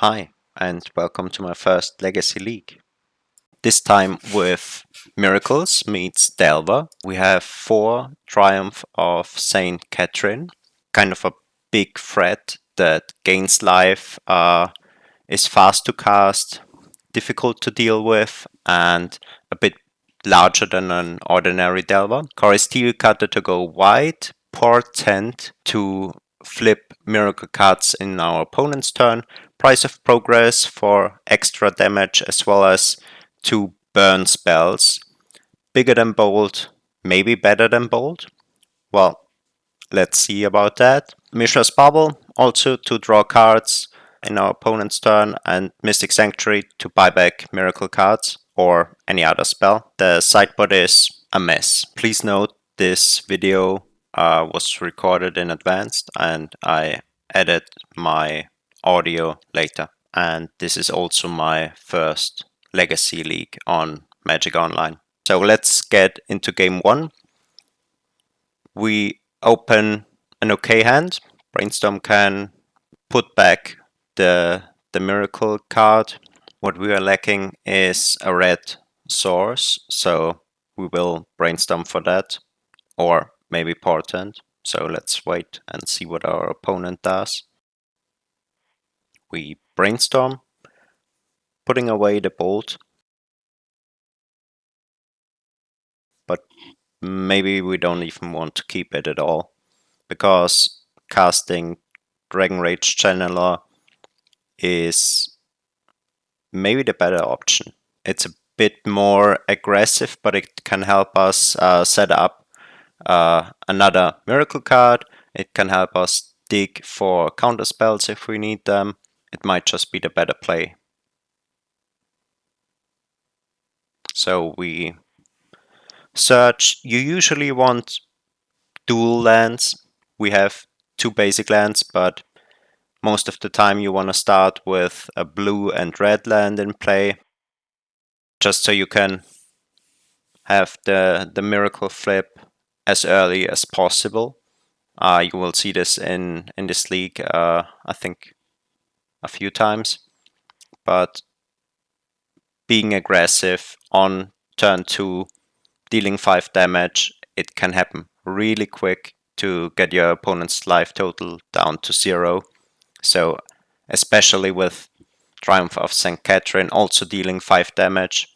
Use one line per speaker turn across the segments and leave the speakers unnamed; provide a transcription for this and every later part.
Hi, and welcome to my first Legacy League. This time with Miracles meets Delver. We have 4 Triumph of Saint Catherine, kind of a big threat that gains life, is fast to cast, difficult to deal with, and a bit larger than an ordinary Delver. Steel Cutter to go wide, Portent to flip Miracle cards in our opponent's turn, Price of Progress for extra damage, as well as 2 burn spells. Bigger than Bolt, maybe better than Bolt. Well, let's see about that. Mishra's Bubble, also to draw cards in our opponent's turn, and Mystic Sanctuary to buy back Miracle cards or any other spell. The sideboard is a mess. Please note this video was recorded in advance and I added my audio later. And this is also my first Legacy League on Magic Online. So let's get into game 1. We open an okay hand. Brainstorm can put back the Miracle card. What we are lacking is a red source, so we will brainstorm for that, or maybe Portent. So let's wait and see what our opponent does. We brainstorm, putting away the bolt, but maybe we don't even want to keep it at all, because casting Dragon Rage Channeler is maybe the better option. It's a bit more aggressive, but it can help us set up another Miracle card. It can help us dig for counter spells if we need them. It might just be the better play. So we search. You usually want dual lands. We have 2 basic lands, but most of the time you want to start with a blue and red land in play, just so you can have the Miracle flip as early as possible. You will see this in this league, I think, a few times. But being aggressive on turn 2, dealing 5 damage, it can happen really quick to get your opponent's life total down to 0. So especially with Triumph of St. Catherine also dealing 5 damage.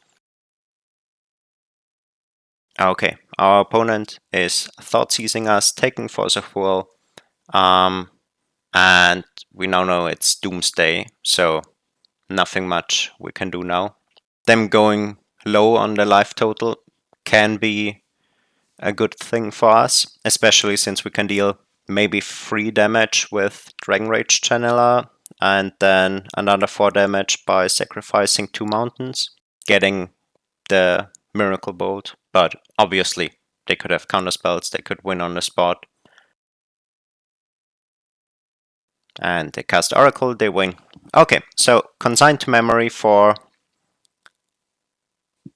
Okay, our opponent is thought seizing us, taking Force of Will, and we now know it's Doomsday, so nothing much we can do now. Them going low on the life total can be a good thing for us, especially since we can deal maybe 3 damage with Dragon Rage Channeler, and then another 4 damage by sacrificing 2 mountains, getting the Miracle Bolt. But obviously they could have counter spells, they could win on the spot. And they cast Oracle, they win. Okay, so consign to memory for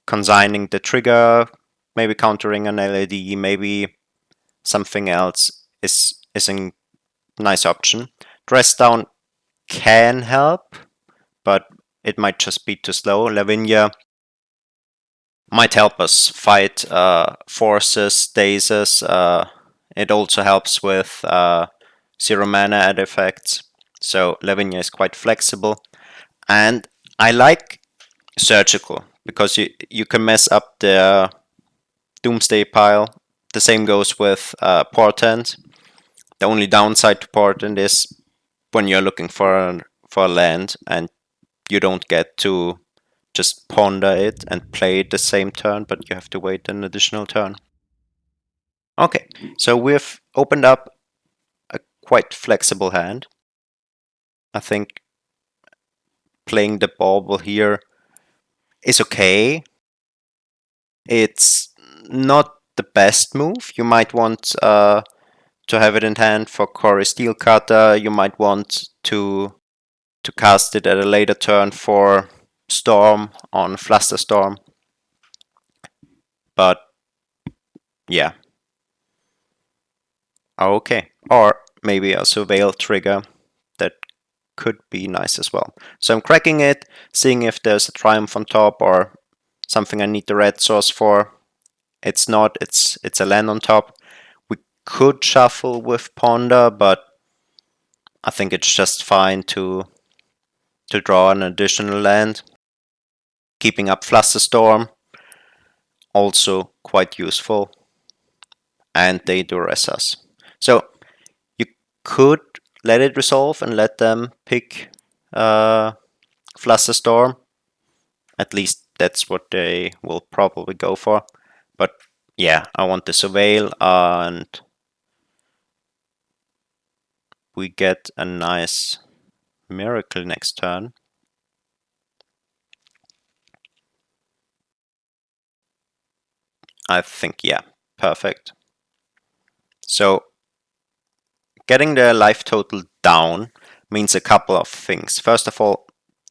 consigning the trigger, maybe countering an LED, maybe something else is a nice option. Dress down can help, but it might just be too slow. Lavinia might help us fight forces, stasis. It also helps with 0 mana add effects. So Lavinia is quite flexible. And I like Surgical, because you can mess up the Doomsday pile. The same goes with Portent. The only downside to Portent is when you're looking for a land and you don't get to just ponder it and play it the same turn, but you have to wait an additional turn. Okay, so we've opened up a quite flexible hand. I think playing the bauble here is okay. It's not the best move. You might want to have it in hand for Core Steel Cutter. You might want to cast it at a later turn for Storm on Flusterstorm. But yeah. Okay. Or maybe a Surveil trigger that could be nice as well. So I'm cracking it, seeing if there's a Triumph on top or something I need the red source for. It's not, it's a land on top. We could shuffle with Ponder, but I think it's just fine to draw an additional land. Keeping up Flusterstorm, also quite useful. And they duress us. So you could let it resolve and let them pick Flusterstorm. At least that's what they will probably go for. But yeah, I want the Surveil, and we get a nice Miracle next turn. I think, yeah, perfect. So getting the life total down means a couple of things. First of all,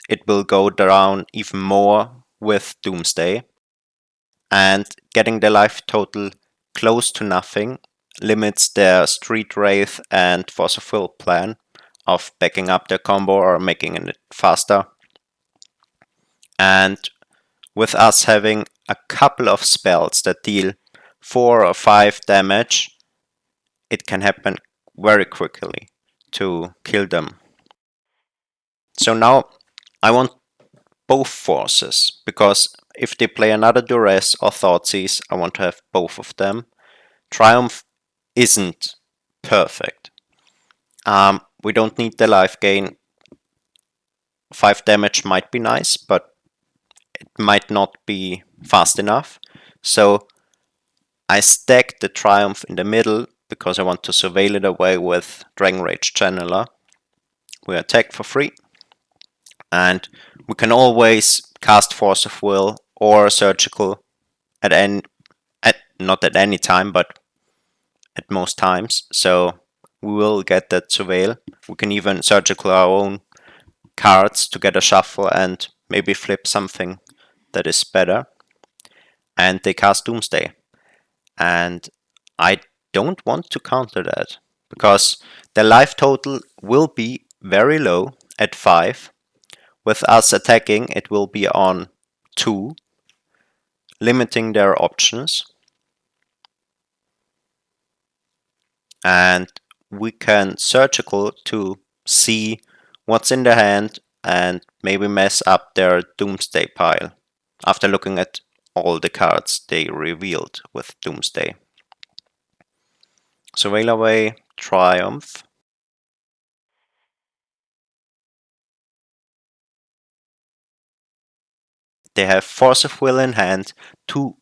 it will go down even more with Doomsday. And getting the life total close to nothing limits their Street Wraith and Force of Will plan of backing up their combo or making it faster. And with us having a couple of spells that deal 4 or 5 damage, it can happen very quickly to kill them. So now I want both forces, because if they play another Duress or Thoughtseize, I want to have both of them. Triumph isn't perfect. We don't need the life gain. 5 damage might be nice, but it might not be fast enough. So I stack the Triumph in the middle because I want to surveil it away with Dragon Rage Channeler. We attack for free. And we can always cast Force of Will or Surgical not at any time, but at most times. So we will get that Surveil. We can even Surgical our own cards to get a shuffle and maybe flip something that is better. And they cast Doomsday. And I don't want to counter that, because their life total will be very low at 5. With us attacking, it will be on 2, limiting their options. And we can Surgical to see what's in their hand and maybe mess up their Doomsday pile after looking at all the cards they revealed with Doomsday. Surveil away, Triumph. They have Force of Will in hand, two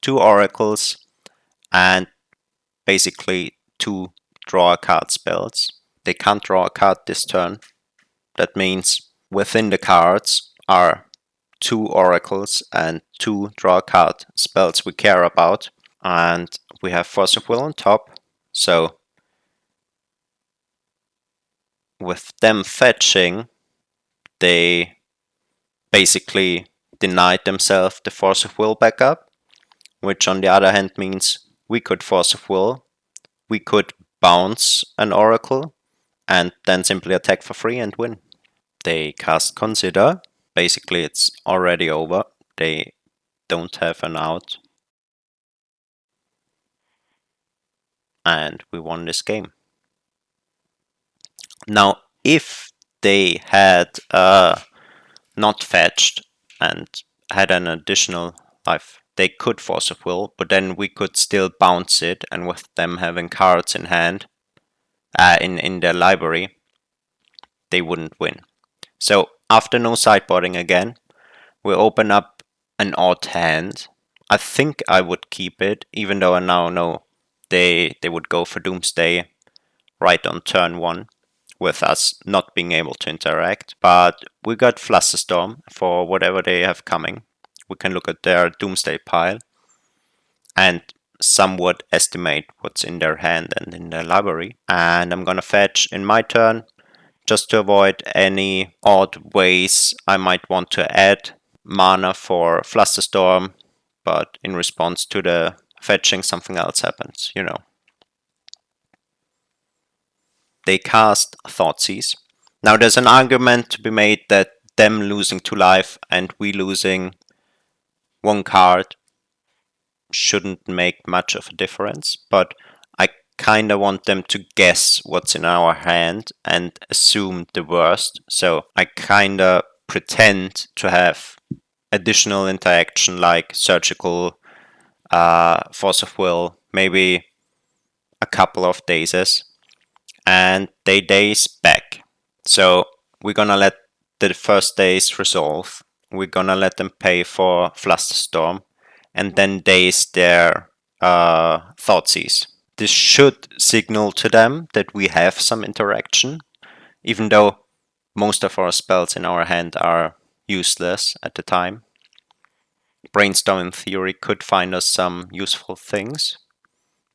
oracles, and basically 2 draw a card spells. They can't draw a card this turn. That means within the cards are 2 oracles and 2 draw a card spells we care about. And we have Force of Will on top. So with them fetching, they basically denied themselves the Force of Will backup, which on the other hand means we could Force of Will, we could bounce an oracle, and then simply attack for free and win. They cast Consider. Basically, it's already over. They don't have an out. And we won this game. Now, if they had not fetched and had an additional life, they could Force of Will, but then we could still bounce it, and with them having cards in hand, in their library, they wouldn't win. So after no sideboarding again, we open up an odd hand. I think I would keep it, even though I now know they would go for Doomsday right on turn 1, with us not being able to interact. But we got Flusterstorm for whatever they have coming. We can look at their Doomsday pile and somewhat estimate what's in their hand and in their library. And I'm gonna fetch in my turn, just to avoid any odd ways I might want to add mana for Flusterstorm, but in response to the fetching something else happens, They cast Thoughtseize. Now there's an argument to be made that them losing 2 life and we losing 1 card shouldn't make much of a difference, but I kinda want them to guess what's in our hand and assume the worst. So I kinda pretend to have additional interaction like surgical, force of will, maybe a couple of dazes, and they daze back. So we're gonna let the first daze resolve. We're gonna let them pay for Flusterstorm, and then daze their Thoughtseize. This should signal to them that we have some interaction, even though most of our spells in our hand are useless at the time. Brainstorm in theory could find us some useful things,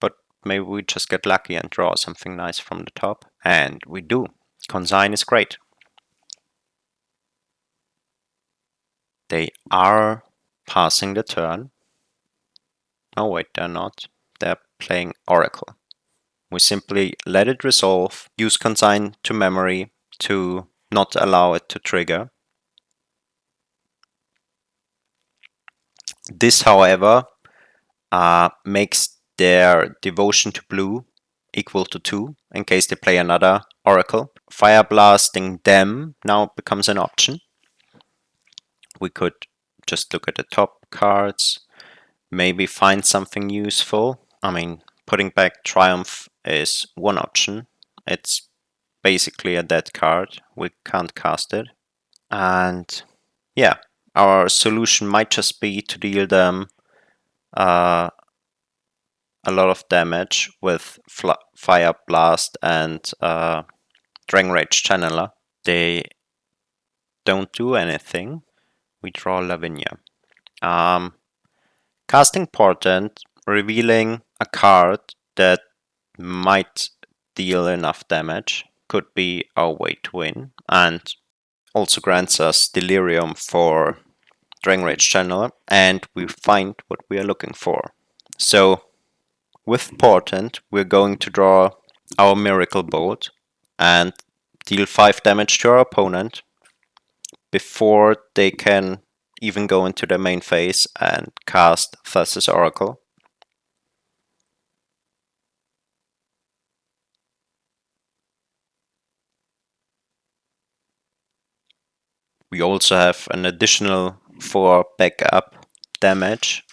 but maybe we just get lucky and draw something nice from the top. And we do. Consign is great. They are passing the turn. Oh wait, they're not. They're playing Oracle. We simply let it resolve, use Consign to memory to not allow it to trigger. This, however, makes their devotion to blue equal to 2 in case they play another Oracle. Fire blasting them now becomes an option. We could just look at the top cards, maybe find something useful. I mean, putting back Triumph is one option. It's basically a dead card. We can't cast it. And yeah, our solution might just be to deal them a lot of damage with Fire Blast and Dragon Rage Channeler. They don't do anything. We draw Lavinia. Casting Portent, revealing a card that might deal enough damage, could be our way to win, and also grants us Delirium for Dragon Rage Channeler, and we find what we are looking for. So, with Portent, we're going to draw our Miracle Bolt and deal 5 damage to our opponent before they can even go into the main phase and cast Thassa's Oracle. We also have an additional 4 backup damage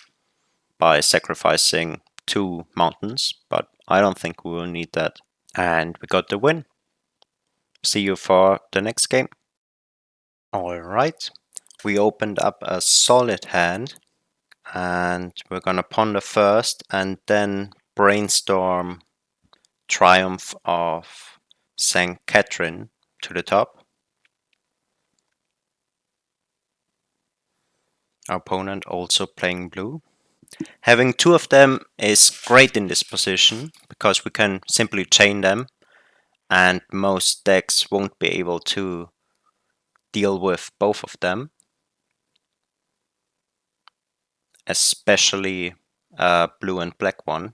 by sacrificing 2 mountains, but I don't think we will need that. And we got the win. See you for the next game. Alright, we opened up a solid hand, and we're gonna ponder first and then brainstorm Triumph of St. Catherine to the top. Our opponent also playing blue. Having 2 of them is great in this position because we can simply chain them, and most decks won't be able to deal with both of them, especially a blue and black one.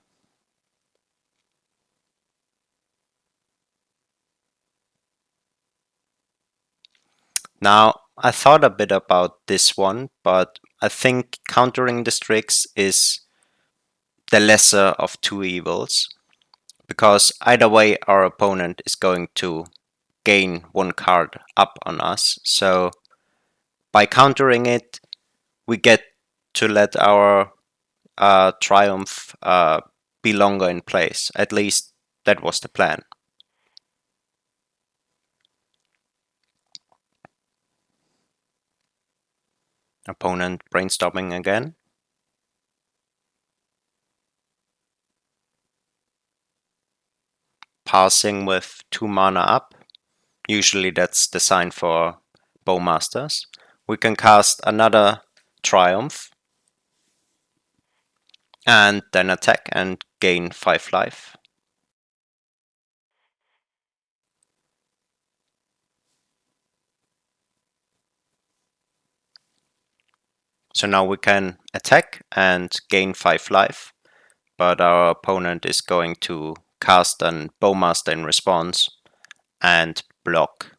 Now, I thought a bit about this one, but I think countering the Strix is the lesser of 2 evils, because either way our opponent is going to gain 1 card up on us. So by countering it, we get to let our Triumph be longer in place. At least that was the plan. Opponent brainstorming again. Passing with 2 mana up. Usually that's the sign for Bowmasters. We can cast another Triumph and then attack and gain 5 life. So now we can attack and gain 5 life, but our opponent is going to cast an Bowmaster in response and block.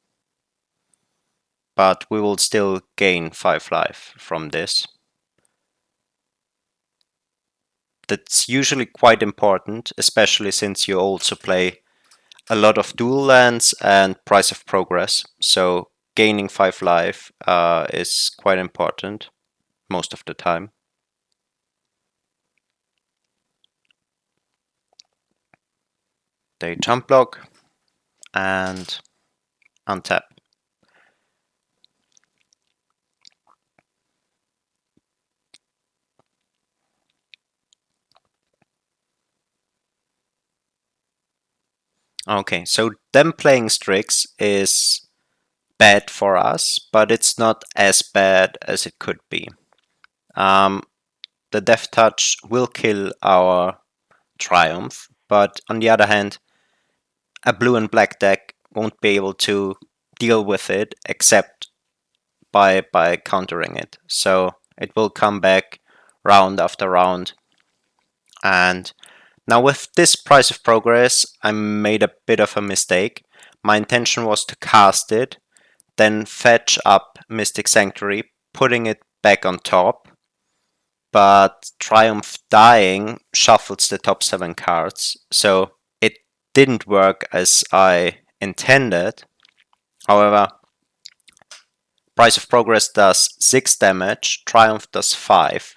but we will still gain 5 life from this. That's usually quite important, especially since you also play a lot of dual lands and Price of Progress, so gaining 5 life is quite important most of the time. They jump block and untap. Okay, so them playing Strix is bad for us, but it's not as bad as it could be. The Death Touch will kill our Triumph, but on the other hand, a blue and black deck won't be able to deal with it except by countering it. So it will come back round after round. And now with this Price of Progress, I made a bit of a mistake. My intention was to cast it, then fetch up Mystic Sanctuary, putting it back on top. But Triumph dying shuffles the top 7 cards, so it didn't work as I intended. However, Price of Progress does 6 damage, Triumph does 5.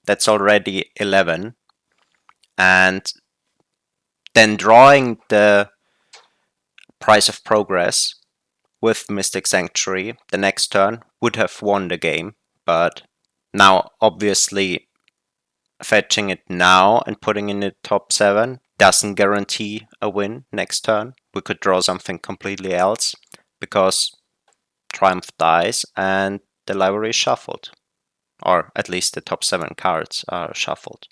That's already 11. And then drawing the Price of Progress with Mystic Sanctuary the next turn would have won the game. But now, obviously, fetching it now and putting in the top 7 doesn't guarantee a win next turn. We could draw something completely else because Triumph dies and the library is shuffled. Or at least the top 7 cards are shuffled.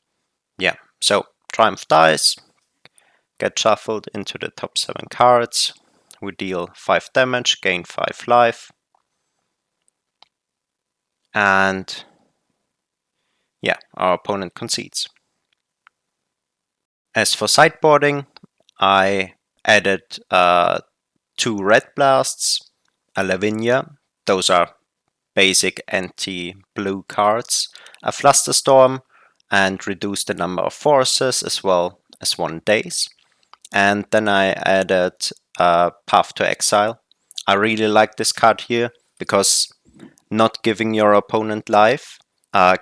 Yeah, so Triumph dies, get shuffled into the top 7 cards. We deal 5 damage, gain 5 life. And yeah, our opponent concedes. As for sideboarding, I added 2 red blasts, a Lavinia, those are basic anti-blue cards, a Flusterstorm, and reduce the number of forces as well as 1 daze. And then I added Path to Exile. I really like this card here because not giving your opponent life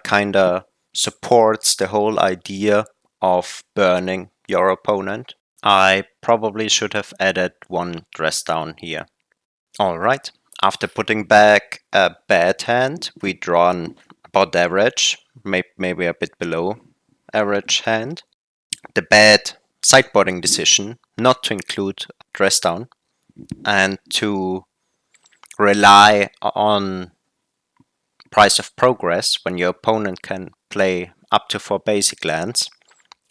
kinda supports the whole idea of burning your opponent. I probably should have added 1 dress down here. Alright, after putting back a bad hand, we draw an about average, maybe a bit below average hand. The bad sideboarding decision not to include dress down and to rely on Price of Progress when your opponent can play up to 4 basic lands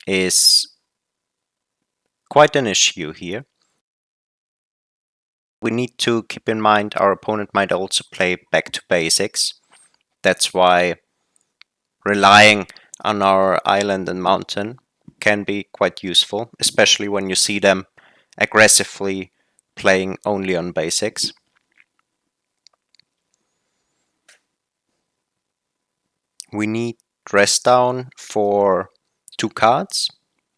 is quite an issue here. We need to keep in mind our opponent might also play back to basics. That's why relying on our island and mountain can be quite useful, especially when you see them aggressively playing only on basics. We need dress down for 2 cards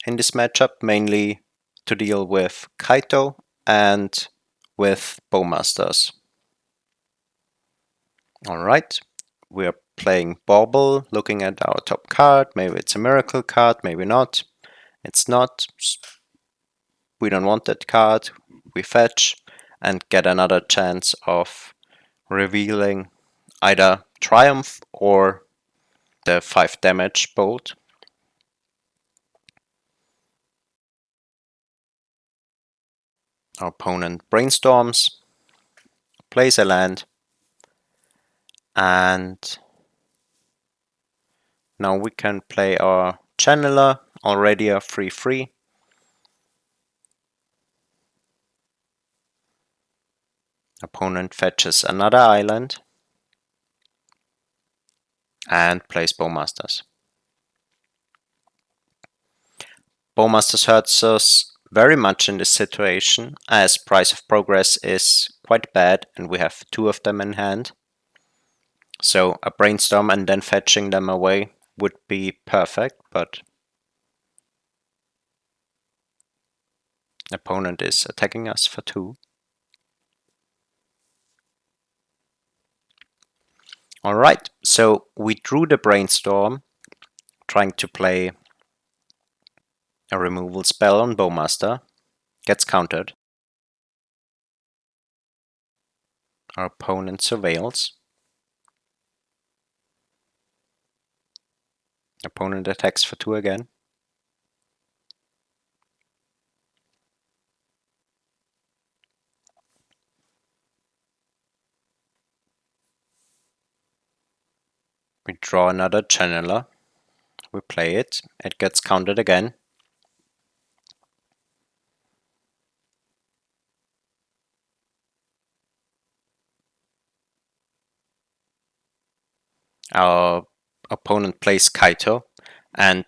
in this matchup, mainly to deal with Kaito and with Bowmasters. Alright, we are playing Bauble, looking at our top card. Maybe it's a miracle card, maybe not. It's not. We don't want that card. We fetch and get another chance of revealing either Triumph or the 5 damage bolt. Our opponent brainstorms, plays a land, and now we can play our channeler, already a 3/3. Opponent fetches another island and plays Bowmasters. Bowmasters hurts us very much in this situation, as price of progress is quite bad and we have two of them in hand. So a brainstorm and then fetching them away would be perfect, but opponent is attacking us for 2. Alright, so we drew the brainstorm, trying to play a removal spell on Bowmaster. Gets countered. Our opponent surveils. Opponent attacks for 2 again. We draw another channeler. We play it. It gets countered again. Our opponent plays Kaito, and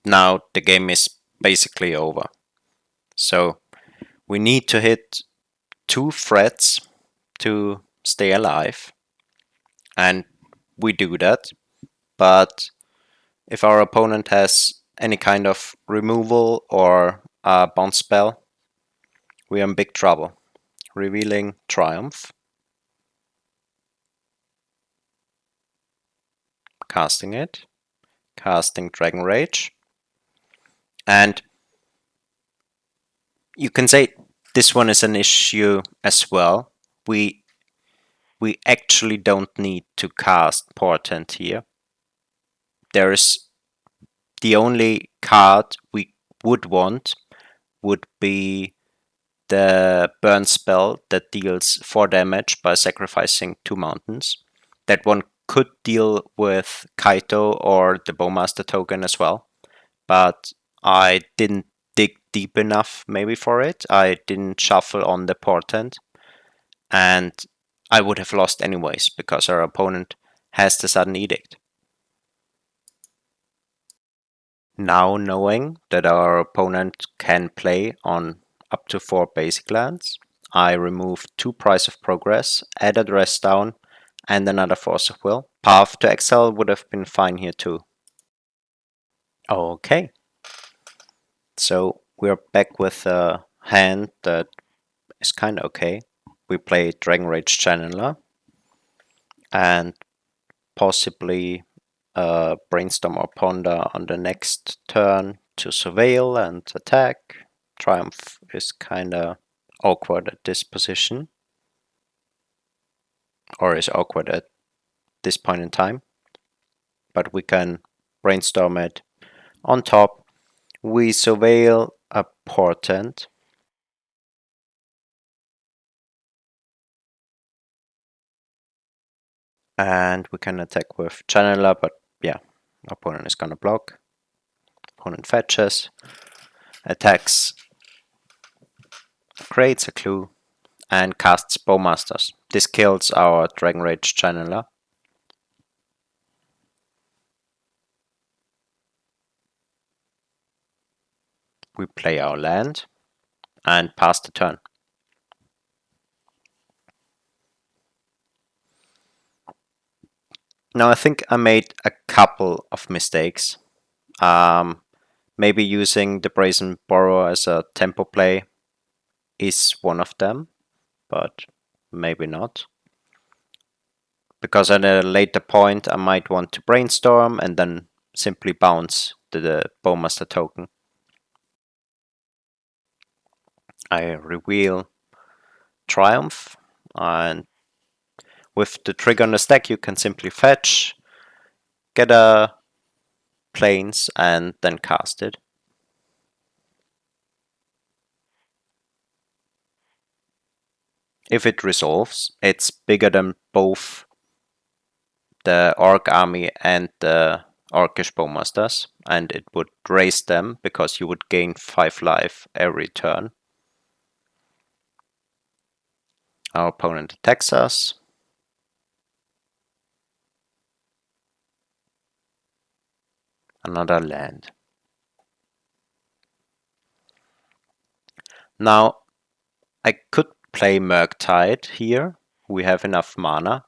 now the game is basically over. So we need to hit 2 threats to stay alive, and we do that. But if our opponent has any kind of removal or a bounce spell, we are in big trouble. Revealing Triumph. Casting it. Casting Dragon Rage. And you can say this one is an issue as well. We actually don't need to cast Portent here. There is the only card we would want would be the burn spell that deals 4 damage by sacrificing 2 mountains. That one could deal with Kaito or the Bowmaster token as well, but I didn't dig deep enough maybe for it. I didn't shuffle on the Portent, and I would have lost anyways because our opponent has the Sudden Edict. Now knowing that our opponent can play on up to 4 basic lands, I remove 2 Price of Progress, add a Dress Down, and another Force of Will. Path to Exile would have been fine here too. Okay, so we're back with a hand that is kinda okay. We play Dragon Rage Channeler and possibly Brainstorm or Ponder on the next turn to surveil and attack. Triumph is kinda awkward at this position, or is awkward at this point in time, but we can brainstorm it. On top, we surveil a Portent, and we can attack with Channeler, but yeah, opponent is gonna block. Opponent fetches, attacks, creates a clue, and casts Bowmasters. This kills our Dragon Rage Channeler. We play our land and pass the turn. Now I think I made a couple of mistakes. Maybe using the Brazen Borrower as a tempo play is one of them, but maybe not. Because at a later point I might want to brainstorm and then simply bounce the Bowmaster token. I reveal Triumph, and with the trigger on the stack you can simply fetch, get a Plains, and then cast it. If it resolves, it's bigger than both the Orc army and the Orcish Bowmasters, and it would raise them because you would gain 5 life every turn. Our opponent attacks us. Another land. Now, I could play Murktide here. We have enough mana,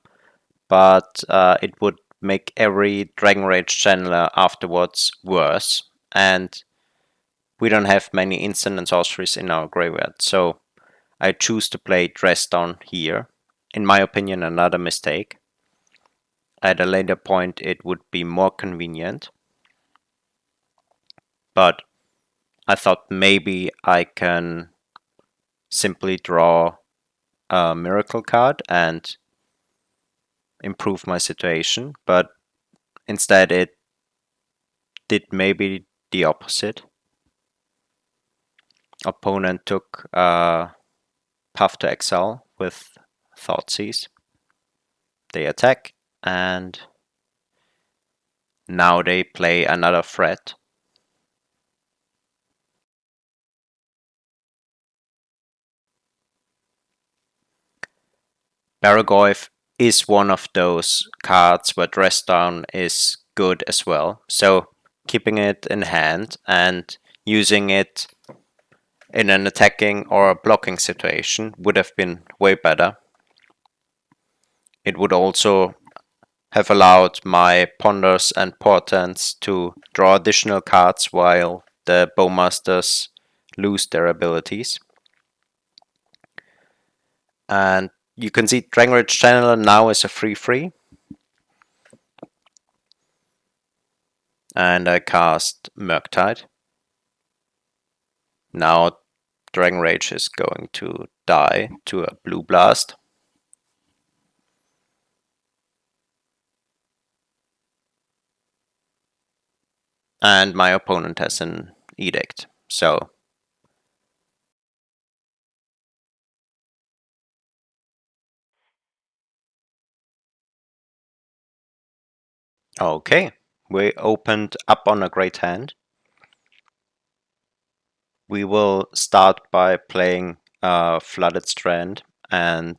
but it would make every Dragon Rage channeler afterwards worse, and we don't have many instant and sorceries in our graveyard, so I choose to play Dress Down here. In my opinion, another mistake. At a later point, it would be more convenient, but I thought maybe I can simply draw a miracle card and improve my situation, but instead it did maybe the opposite. Opponent took Path to Exile with Thoughtseize. They attack, and now they play another threat. Baragoyf is one of those cards where Dress Down is good as well. So keeping it in hand and using it in an attacking or a blocking situation would have been way better. It would also have allowed my Ponders and Portents to draw additional cards while the Bowmasters lose their abilities. And you can see Dragon Rage Channeler now is a 3/3. And I cast Murktide. Now Dragon Rage is going to die to a Blue Blast. And my opponent has an Edict. So okay, we opened up on a great hand. We will start by playing Flooded Strand and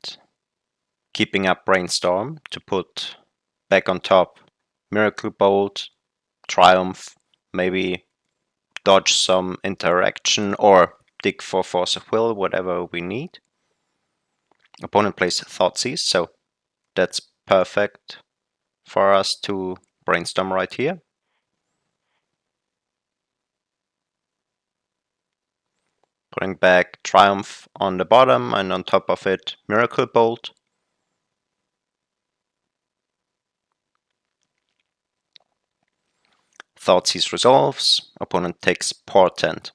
keeping up Brainstorm to put back on top Miracle Bolt, Triumph, maybe dodge some interaction or dig for Force of Will, whatever we need. Opponent plays Thoughtseize, so that's perfect for us to brainstorm right here. Putting back Triumph on the bottom and on top of it Miracle Bolt. Thoughtseize resolves, opponent takes Portent.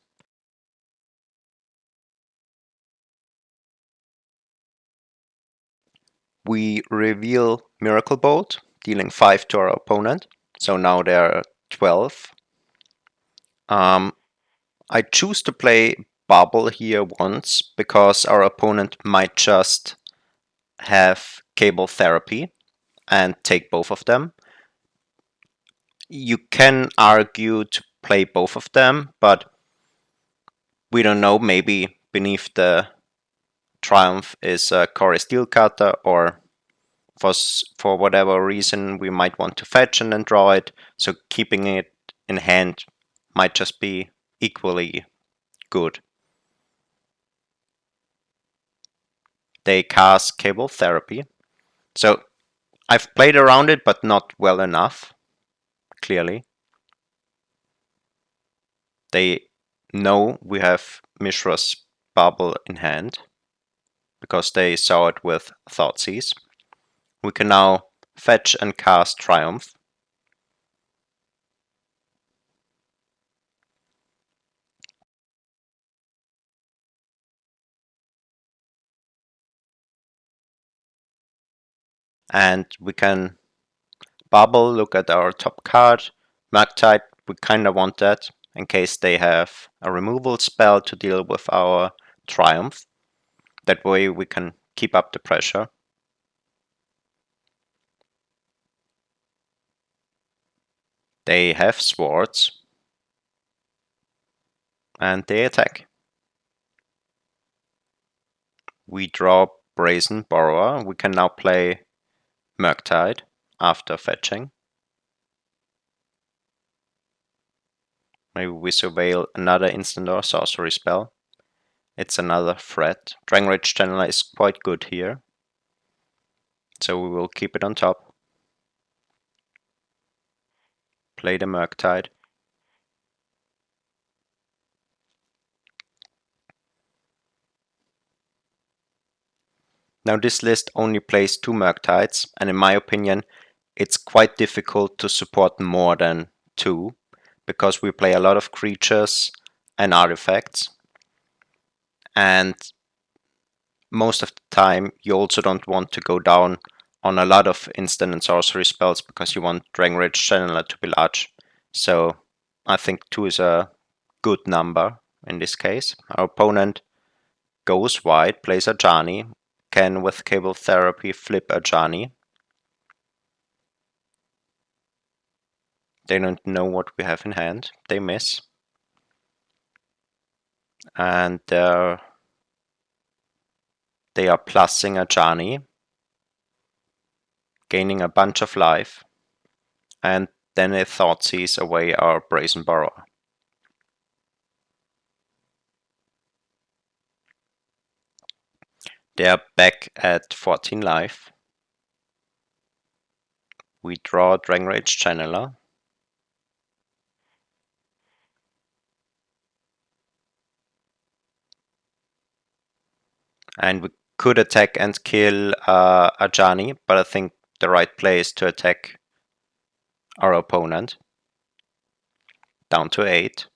We reveal Miracle Bolt, dealing 5 to our opponent, so now there are 12. I choose to play Bubble here once because our opponent might just have Cable Therapy and take both of them. You can argue to play both of them, but we don't know, maybe beneath the Triumph is a Core Steel Cutter, or for whatever reason we might want to fetch and then draw it, so keeping it in hand might just be equally good. They cast Cable Therapy, so I've played around it but not well enough, clearly. They know we have Mishra's Bubble in hand because they saw it with Thoughtseize. We can now fetch and cast Triumph. And we can Bubble, look at our top card. Murktide, we kinda want that in case they have a removal spell to deal with our Triumph. That way we can keep up the pressure. They have swords. And they attack. We draw Brazen Borrower. We can now play Murktide after fetching. Maybe we surveil another instant or sorcery spell. it's another threat. Dragonrage Channeler is quite good here, so we will keep it on top. Play the Murktide. Now this list only plays 2 Murktides, and in my opinion it's quite difficult to support more than 2, because we play a lot of creatures and artifacts, and most of the time you also don't want to go down on a lot of instant and sorcery spells because you want Dragonrage Channeler to be large. So I think 2 is a good number in this case. Our opponent goes wide, plays a Ajani, can with Cable Therapy flip a Ajani. They don't know what we have in hand, they miss. And they are plussing a Ajani, gaining a bunch of life, and then they Thoughtseize away our Brazen Borrower. They are back at 14 life. We draw Dragonrage Channeler. And we could attack and kill Ajani, but I think the right play is to attack our opponent. Down to 8.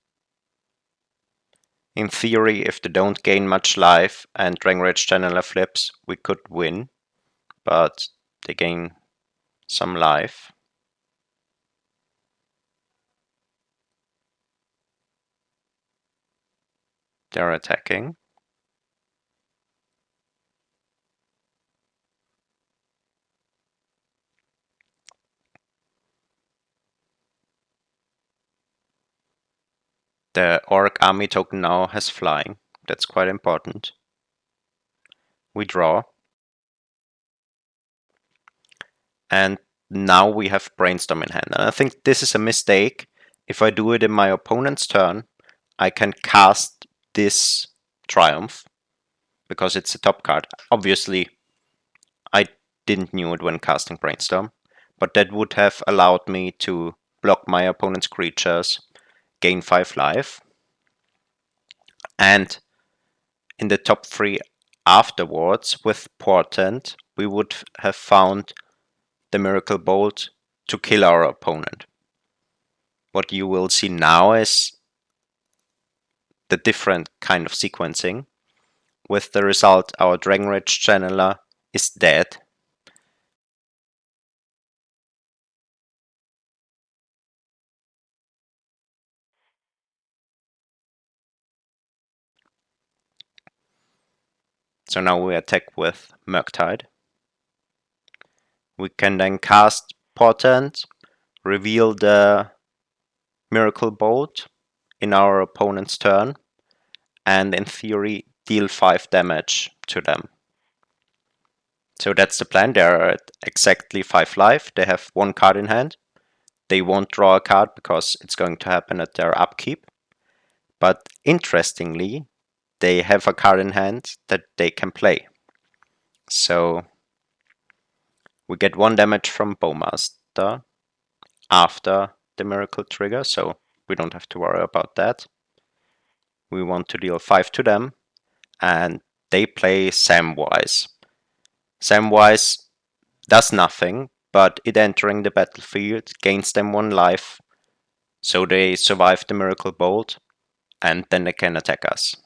In theory, if they don't gain much life and Dragonrage Channeler flips, we could win, but they gain some life. They're attacking. The Orc army token now has flying. That's quite important. We draw. And now we have Brainstorm in hand. And I think this is a mistake. If I do it in my opponent's turn, I can cast this Triumph because it's a top card. Obviously, I didn't knew it when casting Brainstorm, but that would have allowed me to block my opponent's creatures, gain 5 life, and in the top 3 afterwards with Portent, we would have found the Miracle Bolt to kill our opponent. What you will see now is the different kind of sequencing. With the result, our Dragonrage Channeler is dead. So now we attack with Murktide. We can then cast Portent, reveal the Miracle Bolt in our opponent's turn, and in theory deal 5 damage to them. So that's the plan. They're at exactly 5 life. They have 1 card in hand. They won't draw a card because it's going to happen at their upkeep. But interestingly, they have a card in hand that they can play. So we get 1 damage from Bowmaster after the Miracle trigger, so we don't have to worry about that. We want to deal 5 to them, and they play Samwise. Samwise does nothing, but it entering the battlefield gains them 1 life, so they survive the Miracle Bolt, and then they can attack us.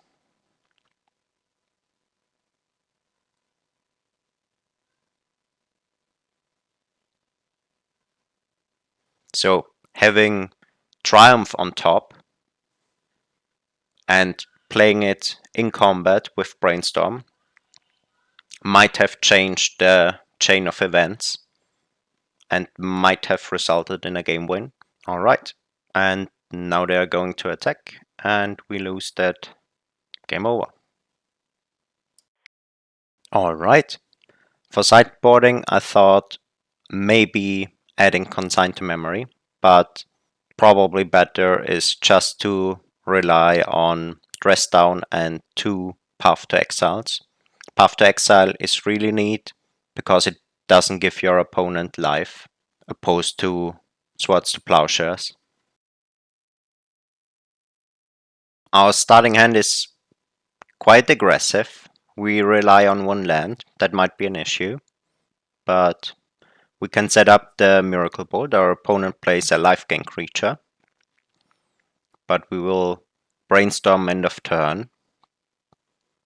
So having Triumph on top and playing it in combat with Brainstorm might have changed the chain of events and might have resulted in a game win. Alright, and now they are going to attack and we lose that. Game over. Alright, for sideboarding I thought maybe adding Consign to Memory, but probably better is just to rely on Dress Down and 2 Path to Exiles. Path to Exile is really neat because it doesn't give your opponent life, opposed to Swords to Plowshares. Our starting hand is quite aggressive. We rely on one land. That might be an issue, but we can set up the Miracle Bolt. Our opponent plays a life gain creature, but we will brainstorm end of turn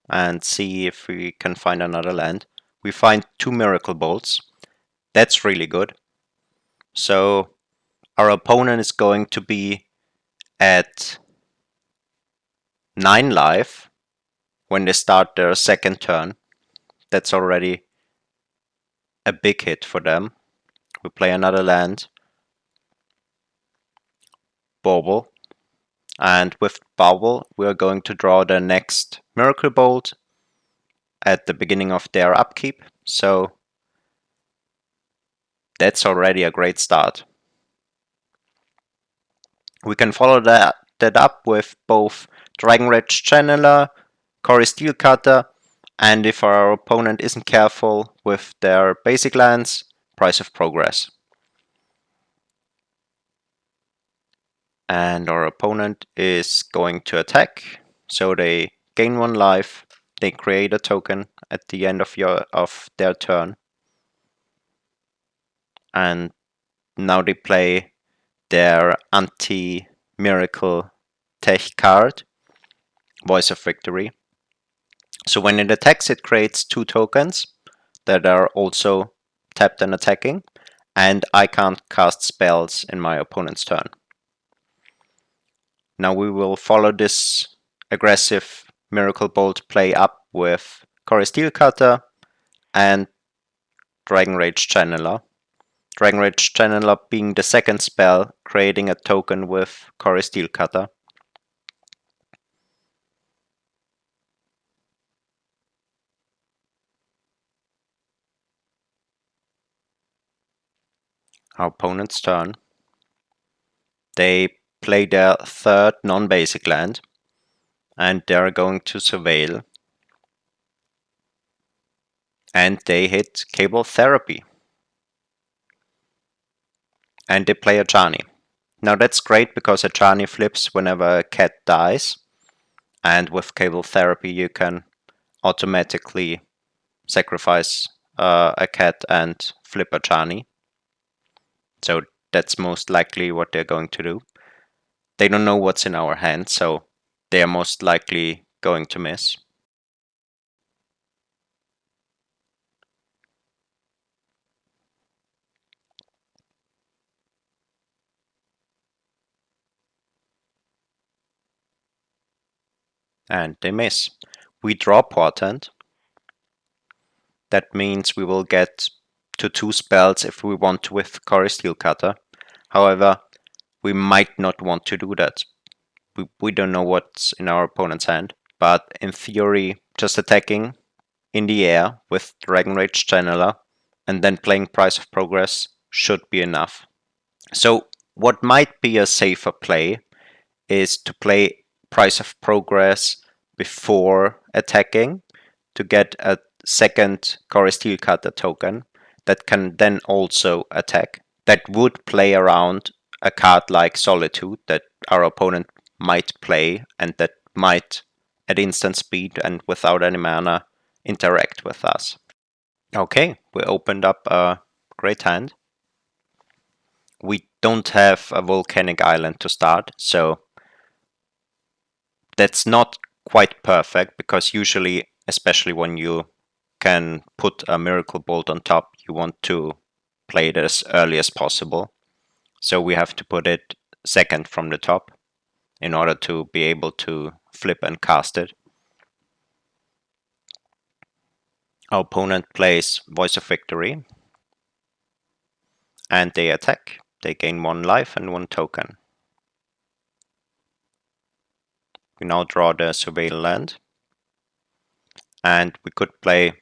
and see if we can find another land. We find 2 Miracle Bolts. That's really good. So our opponent is going to be at 9 life when they start their second turn. That's already a big hit for them. We play another land, Bauble, and with Bauble we are going to draw the next Miracle Bolt at the beginning of their upkeep, so that's already a great start. We can follow that up with both Dragon Rage Channeler, Core Steelcutter, and if our opponent isn't careful with their basic lands, Price of Progress. And our opponent is going to attack, so they gain 1 life, they create a token at the end of their turn, and now they play their anti-miracle tech card, Voice of Victory. So when it attacks, it creates 2 tokens that are also tapped and attacking, and I can't cast spells in my opponent's turn. Now we will follow this aggressive Miracle Bolt play up with Core Steelcutter and Dragon Rage Channeler. Dragon Rage Channeler being the second spell, creating a token with Core Steelcutter. Our opponent's turn. They play their third non-basic land, and they're going to Surveil. And they hit Cable Therapy. And they play Ajani. Now that's great because Ajani flips whenever a cat dies, and with Cable Therapy you can automatically sacrifice a cat and flip Ajani. So that's most likely what they're going to do. They don't know what's in our hand, so they are most likely going to miss. And they miss. We draw Portent. That means we will get to 2 spells if we want to with Core Steelcutter. However, we might not want to do that. We don't know what's in our opponent's hand, but in theory, just attacking in the air with Dragon Rage Channeler and then playing Price of Progress should be enough. So what might be a safer play is to play Price of Progress before attacking to get a second Core Steelcutter token that can then also attack. That would play around a card like Solitude that our opponent might play and that might at instant speed and without any mana interact with us. Okay, we opened up a great hand. We don't have a volcanic island to start, so that's not quite perfect because usually, especially when you can put a Miracle Bolt on top, you want to play it as early as possible. So we have to put it second from the top in order to be able to flip and cast it. Our opponent plays Voice of Victory and they attack. They gain 1 life and 1 token. We now draw the Surveil land and we could play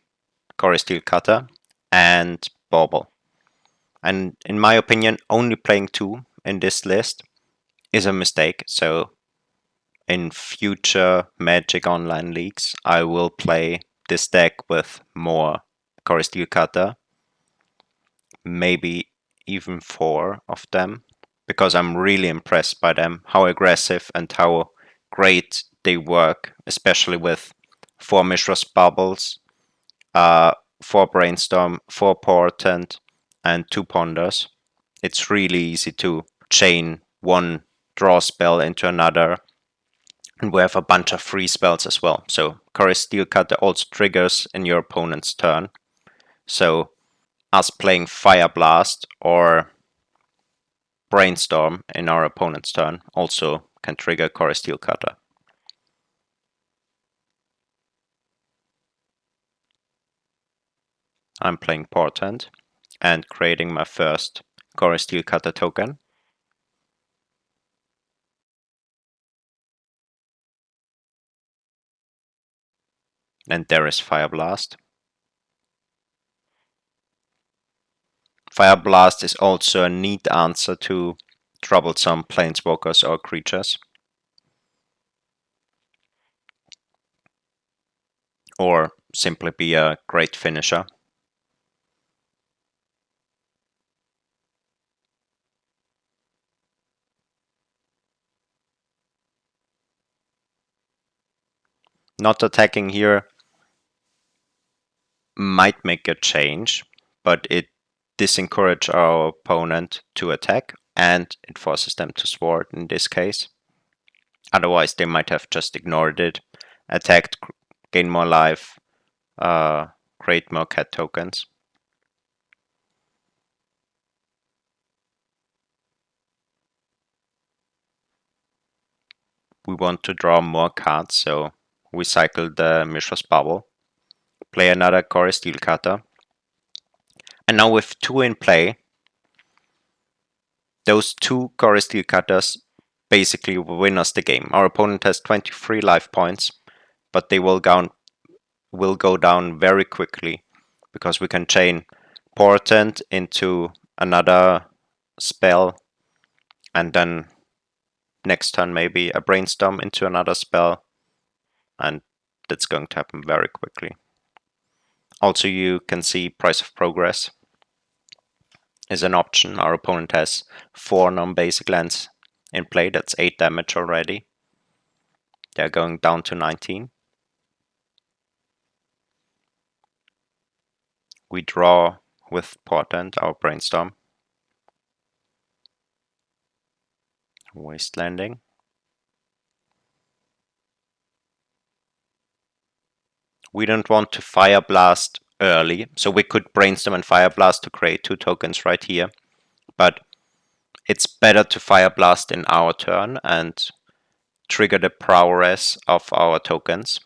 Core Steelcutter and Bauble. And in my opinion, only playing 2 in this list is a mistake, so in future Magic Online leagues, I will play this deck with more Core Steel Cutter, maybe even 4 of them, because I'm really impressed by them, how aggressive and how great they work, especially with 4 Mishra's Bubbles, 4 Brainstorm, 4 Portent, and 2 Ponders. It's really easy to chain one draw spell into another, and we have a bunch of free spells as well. So Core Steel Cutter also triggers in your opponent's turn. So us playing Fire Blast or Brainstorm in our opponent's turn also can trigger Core Steel Cutter. I'm playing Portent and creating my first Core Steel Cutter token. And there is Fire Blast. Fire Blast is also a neat answer to troublesome planeswalkers or creatures. Or simply be a great finisher. Not attacking here might make a change, but it disencourages our opponent to attack, and it forces them to sword in this case. Otherwise, they might have just ignored it, attacked, gain more life, create more cat tokens. We want to draw more cards, so we cycle the Mishra's Bubble, play another Core Steel Cutter, and now with 2 in play, those 2 Core Steel Cutters basically win us the game. Our opponent has 23 life points, but they will go down very quickly because we can chain Portent into another spell, and then next turn maybe a Brainstorm into another spell, and that's going to happen very quickly. Also, you can see Price of Progress is an option. Our opponent has 4 non-basic lands in play. That's 8 damage already. They're going down to 19. We draw with Portent, our Brainstorm. Wastelanding. We don't want to Fire Blast early, so we could Brainstorm and Fire Blast to create 2 tokens right here. But it's better to Fire Blast in our turn and trigger the prowess of our tokens.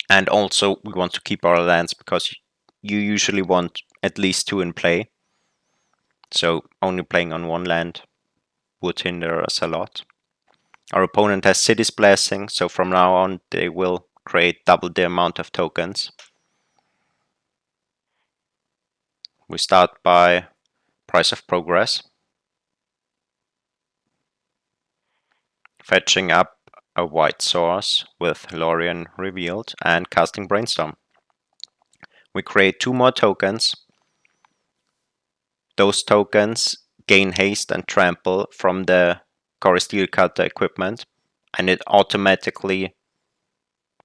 And also we want to keep our lands because you usually want at least 2 in play. So only playing on 1 land would hinder us a lot. Our opponent has City's Blessing, so from now on they will create double the amount of tokens. We start by Price of Progress, fetching up a white source with Lorien revealed and casting Brainstorm. We create 2 more tokens. Those tokens gain haste and trample from the Core Steel Cutter equipment, and it automatically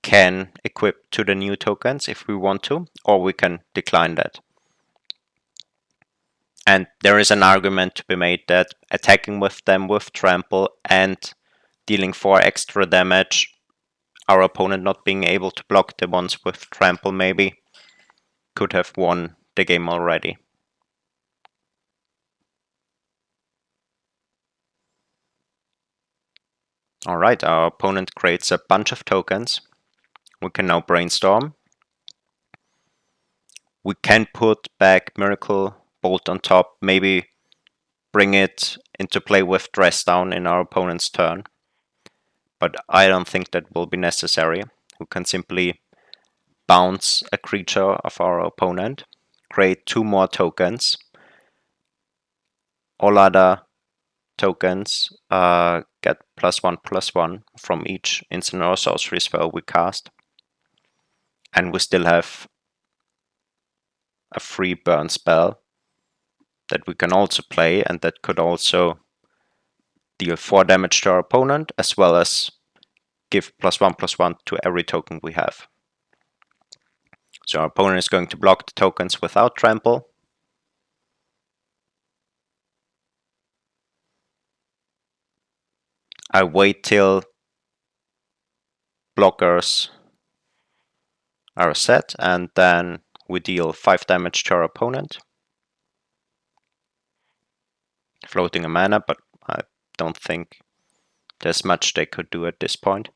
can equip to the new tokens if we want to, or we can decline that. And there is an argument to be made that attacking with them with trample and dealing 4 extra damage, our opponent not being able to block the ones with trample maybe, could have won the game already. Alright, our opponent creates a bunch of tokens. We can now Brainstorm. We can put back Miracle Bolt on top, maybe bring it into play with Dress Down in our opponent's turn. But I don't think that will be necessary. We can simply bounce a creature of our opponent, create 2 more tokens. All other tokens get +1/+1 from each instant or sorcery spell we cast. And we still have a free burn spell that we can also play, and that could also deal 4 damage to our opponent, as well as give +1/+1 to every token we have. So our opponent is going to block the tokens without trample. I wait till blockers are set, and then we deal 5 damage to our opponent. Floating a mana, but I don't think there's much they could do at this point.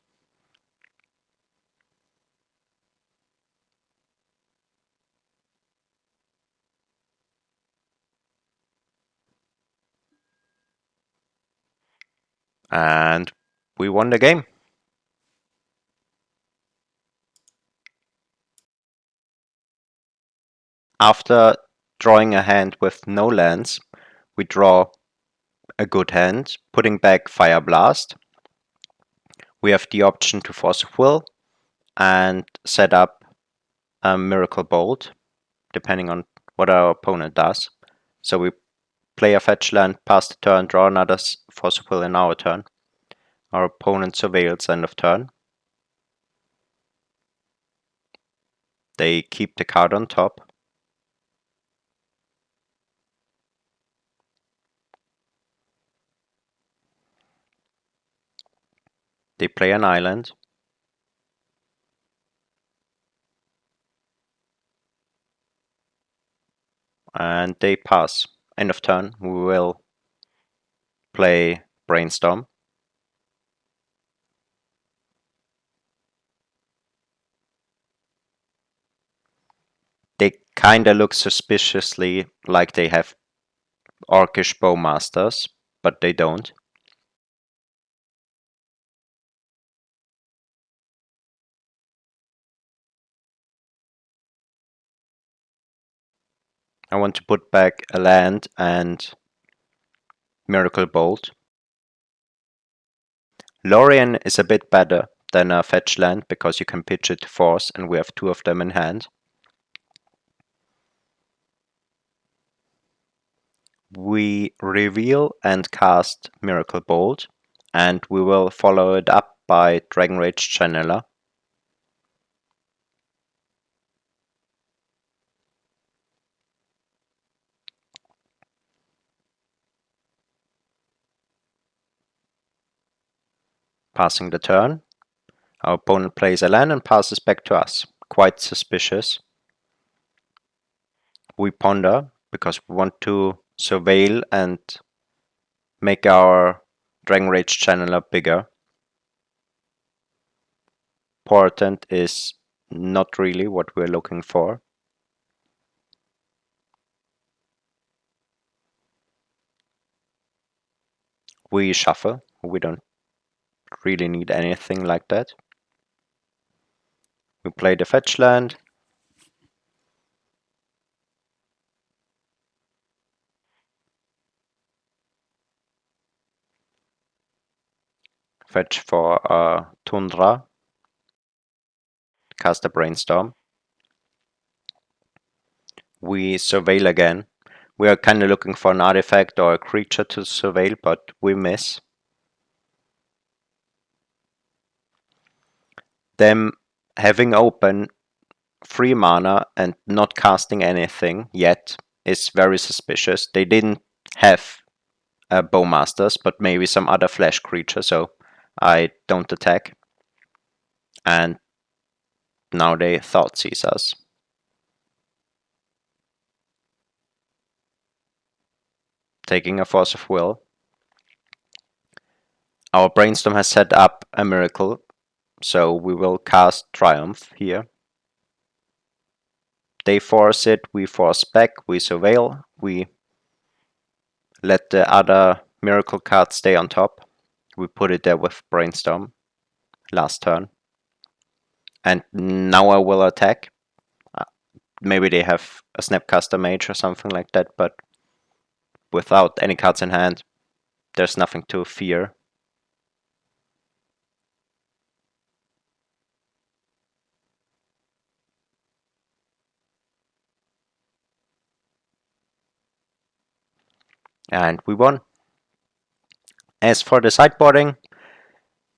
And we won the game. After drawing a hand with no lands, we draw a good hand, putting back Fire Blast. We have the option to Force of Will and set up a Miracle Bolt, depending on what our opponent does. So we play a fetch land, pass the turn, draw another Force of Will in our turn. Our opponent surveils end of turn. They keep the card on top. They play an island. And they pass. End of turn, we will play Brainstorm. They kinda look suspiciously like they have Orcish Bowmasters, but they don't. I want to put back a land and Miracle Bolt. Lorien is a bit better than a fetch land because you can pitch it to force, and we have 2 of them in hand. We reveal and cast Miracle Bolt, and we will follow it up by Dragon Rage Channeler. Passing the turn. Our opponent plays a land and passes back to us. Quite suspicious. We ponder because we want to surveil and make our Dragon Rage Channeler bigger. Portent is not really what we're looking for. We shuffle. We don't really need anything like that. We play the fetch land. Fetch for Tundra. Cast a Brainstorm. We surveil again. We are kind of looking for an artifact or a creature to surveil, but we miss. Them having open 3 mana and not casting anything yet is very suspicious. They didn't have Bowmasters, but maybe some other flash creature, so I don't attack. And now they Thoughtseize us. Taking a Force of Will. Our Brainstorm has set up a Miracle, so we will cast Triumph here. They force it, we force back, we surveil, we let the other Miracle card stay on top. We put it there with Brainstorm last turn. And now I will attack. Maybe they have a Snapcaster Mage or something like that, but without any cards in hand, there's nothing to fear. and we won. As for the sideboarding,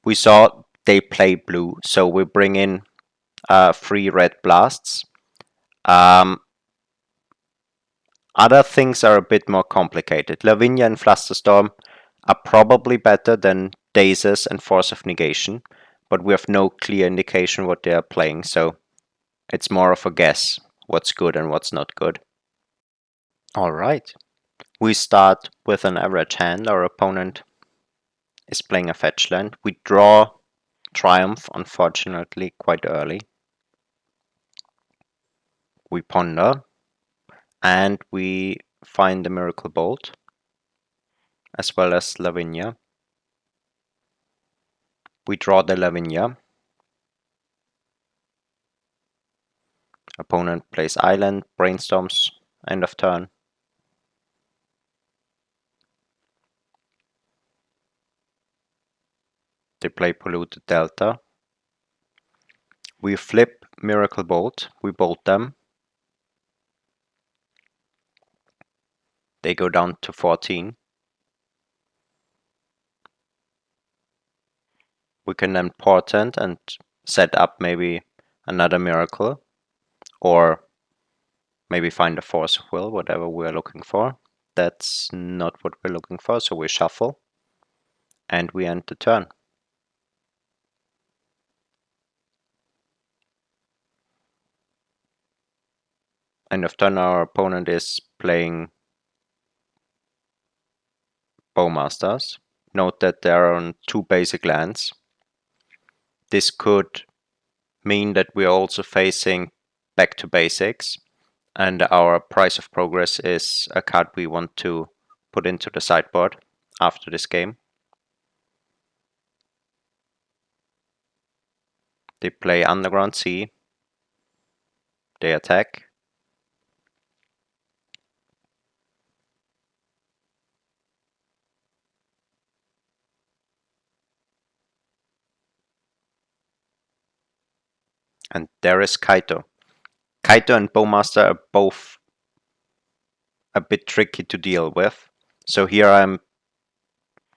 we saw they play blue, so we bring in 3 red blasts. Other things are a bit more complicated. Lavinia and Flusterstorm are probably better than Dazes and Force of Negation, but we have no clear indication what they are playing, so it's more of a guess what's good and what's not good. Alright, we start with an average hand. Our opponent is playing a fetch land. We draw Triumph, unfortunately, quite early. We ponder, and we find the Miracle Bolt, as well as Lavinia. We draw the Lavinia. Opponent plays Island, brainstorms, end of turn. They play Polluted Delta. We flip Miracle Bolt, we bolt them. They go down to 14. We can then portent and set up maybe another Miracle, or maybe find a Force of Will, whatever we're looking for. That's not what we're looking for, so we shuffle and we end the turn. End of turn, our opponent is playing Bowmasters. Note that there are on 2 basic lands. This could mean that we are also facing Back to Basics, and our Price of Progress is a card we want to put into the sideboard after this game. They play Underground Sea. They attack. And there is Kaito. Kaito and Bowmaster are both a bit tricky to deal with. So here I'm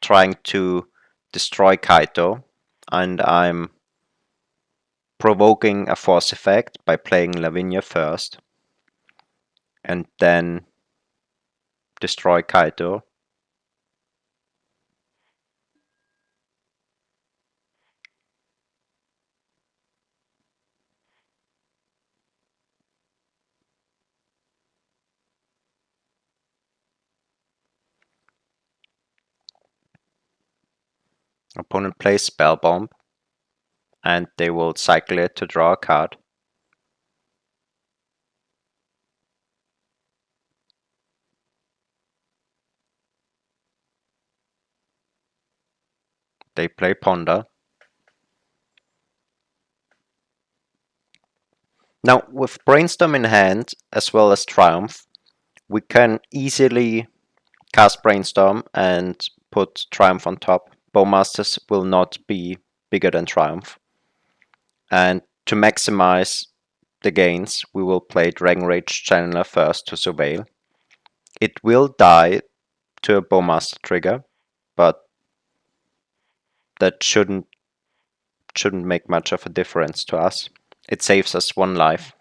trying to destroy Kaito, and I'm provoking a force effect by playing Lavinia first, and then destroy Kaito. Opponent plays Spell Bomb, and they will cycle it to draw a card. They play Ponder. Now, with Brainstorm in hand, as well as Triumph, we can easily cast Brainstorm and put Triumph on top. Bowmasters will not be bigger than Triumph. And to maximize the gains, we will play Dragon Rage Channeler first to Surveil. It will die to a Bowmaster trigger, but that shouldn't make much of a difference to us. It saves us 1 life.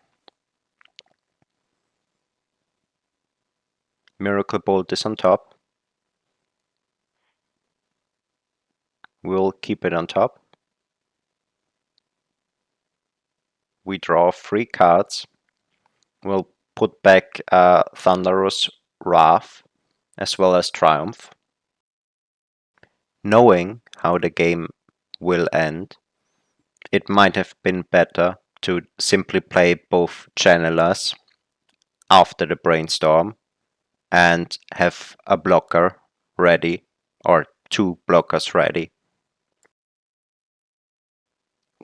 Miracle Bolt is on top. We'll keep it on top. We draw 3 cards. We'll put back Thunderous Wrath as well as Triumph. Knowing how the game will end, it might have been better to simply play both Channelers after the Brainstorm and have a blocker ready, or 2 blockers ready.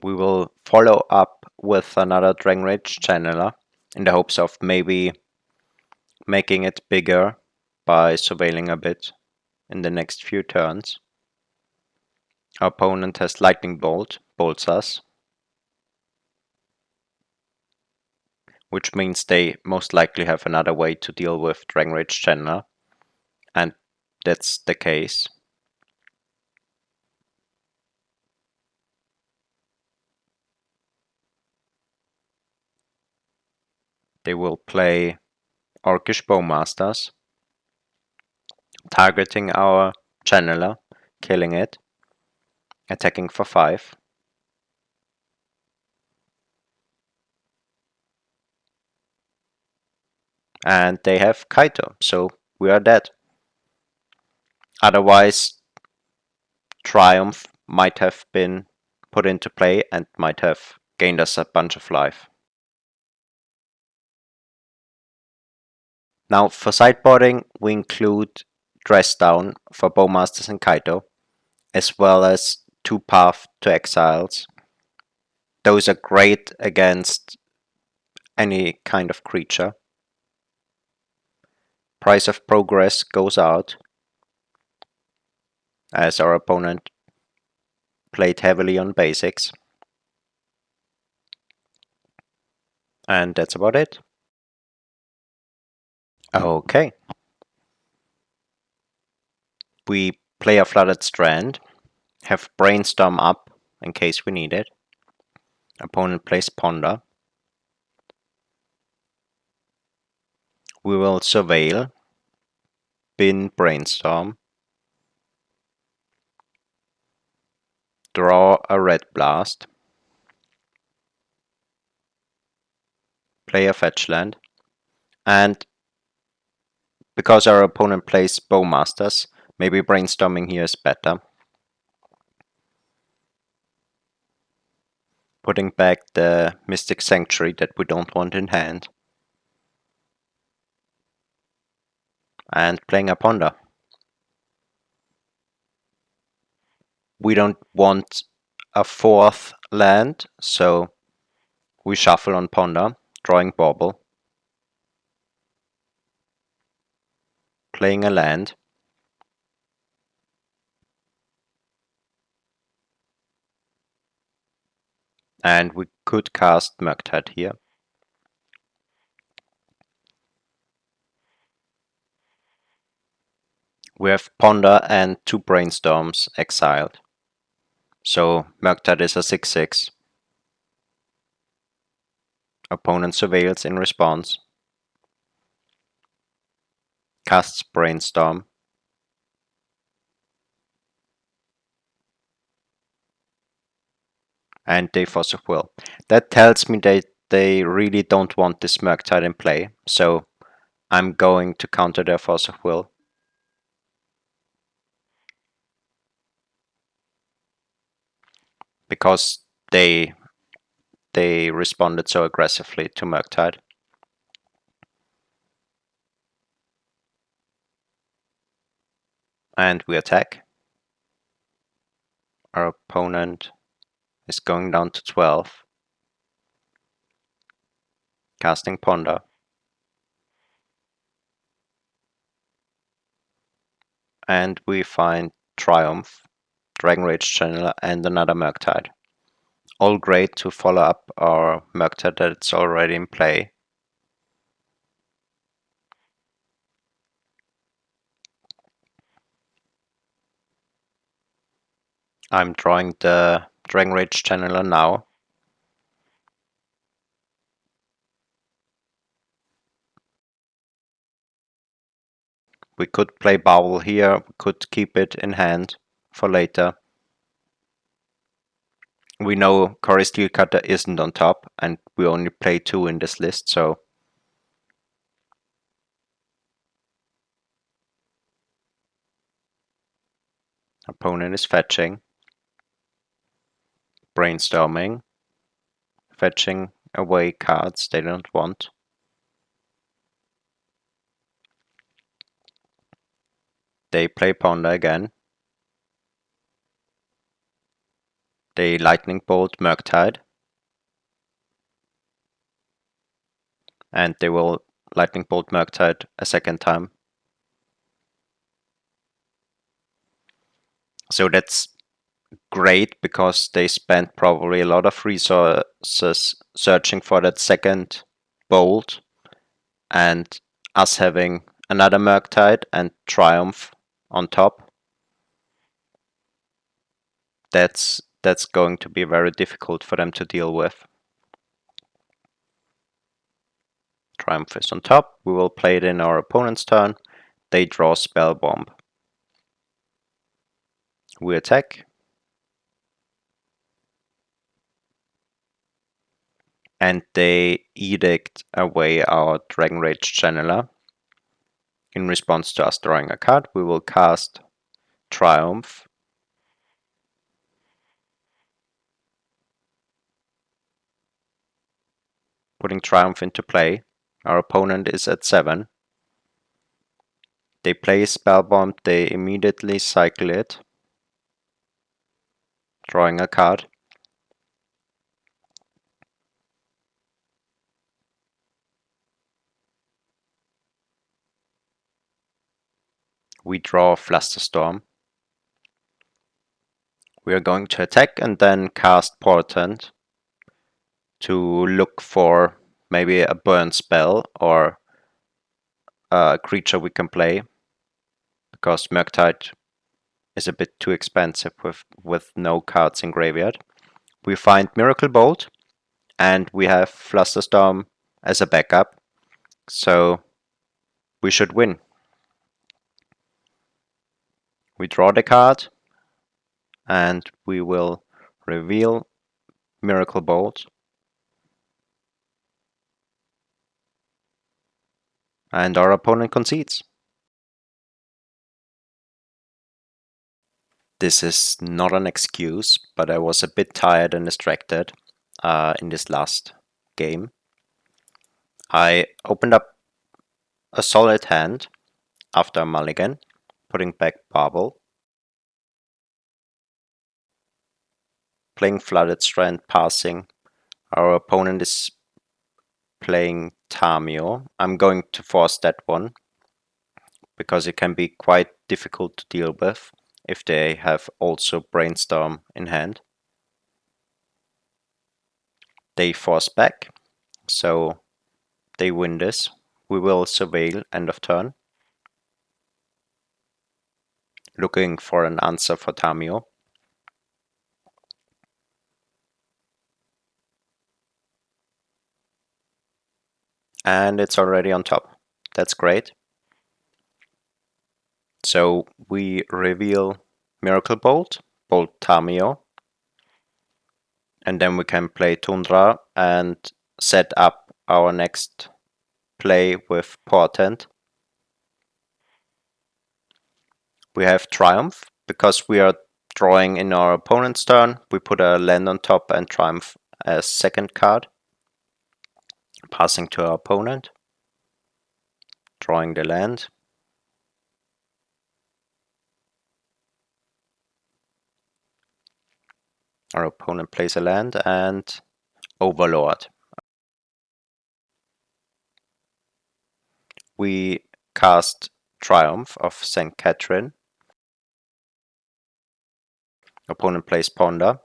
We will follow up with another Dragon Rage Channeler in the hopes of maybe making it bigger by surveilling a bit in the next few turns. Our opponent has Lightning Bolt, bolts us, which means they most likely have another way to deal with Dragon Rage Channeler, and that's the case. They will play Orcish Bowmasters, targeting our channeler, killing it, attacking for 5. And they have Kaito, so we are dead. Otherwise, Triumph might have been put into play and might have gained us a bunch of life. Now for sideboarding, we include Dress Down for Bowmasters and Kaito, as well as 2 Path to Exiles. Those are great against any kind of creature. Price of Progress goes out, as our opponent played heavily on basics. And that's about it. Okay. We play a Flooded Strand, have Brainstorm up in case we need it. Opponent plays Ponder. We will Surveil, bin Brainstorm, draw a Red Blast, play a Fetch Land, and because our opponent plays Bowmasters, maybe Brainstorming here is better. Putting back the Mystic Sanctuary that we don't want in hand. And playing a Ponder. We don't want a 4th land, so we shuffle on Ponder, drawing Bauble. Playing a land. And we could cast Murktide here. We have Ponder and 2 Brainstorms exiled. So Murktide is a 6/6. Opponent surveils in response. Casts Brainstorm. And they Force of Will. That tells me that they really don't want this Murktide in play, so I'm going to counter their Force of Will. Because they responded so aggressively to Murktide. And we attack. Our opponent is going down to 12. Casting Ponder. And we find Triumph, Dragon Rage Channeler, and another Murktide. All great to follow up our Murktide that's already in play. I'm drawing the Dragon Rage Channeler now. We could play Bowel here, we could keep it in hand for later. We know Cory Steelcutter isn't on top, and we only play 2 in this list, so opponent is fetching, brainstorming, fetching away cards they don't want. They play Ponder again. They Lightning Bolt Murktide. And they will Lightning Bolt Murktide a second time. So that's great because they spent probably a lot of resources searching for that second bolt, and us having another Murktide and Triumph on top, that's going to be very difficult for them to deal with. Triumph is on top. We will play it in our opponent's turn. They draw Spell Bomb. We attack. And they edict away our Dragon Rage Channeler. In response to us drawing a card, we will cast Triumph. Putting Triumph into play. Our opponent is at 7. They play Spellbomb, they immediately cycle it, drawing a card. We draw Flusterstorm. We are going to attack and then cast Portent to look for maybe a burn spell or a creature we can play, because Murktide is a bit too expensive with no cards in graveyard. We find Miracle Bolt, and we have Flusterstorm as a backup, so we should win. We draw the card, and we will reveal Miracle Bolt. And our opponent concedes. This is not an excuse, but I was a bit tired and distracted in this last game. I opened up a solid hand after a mulligan, putting back Barbel, playing Flooded Strand, passing. Our opponent is playing Tamio. I'm going to force that one, because it can be quite difficult to deal with if they have also Brainstorm in hand. They force back, so they win this. We will surveil end of turn, looking for an answer for Tamio. And it's already on top. That's great. So we reveal Miracle Bolt, Bolt Tamio, and then we can play Tundra and set up our next play with Portent. We have Triumph. Because we are drawing in our opponent's turn, we put a land on top and Triumph as second card. Passing to our opponent, drawing the land. Our opponent plays a land and Overlord. We cast Triumph of St. Catherine. Opponent plays Ponder.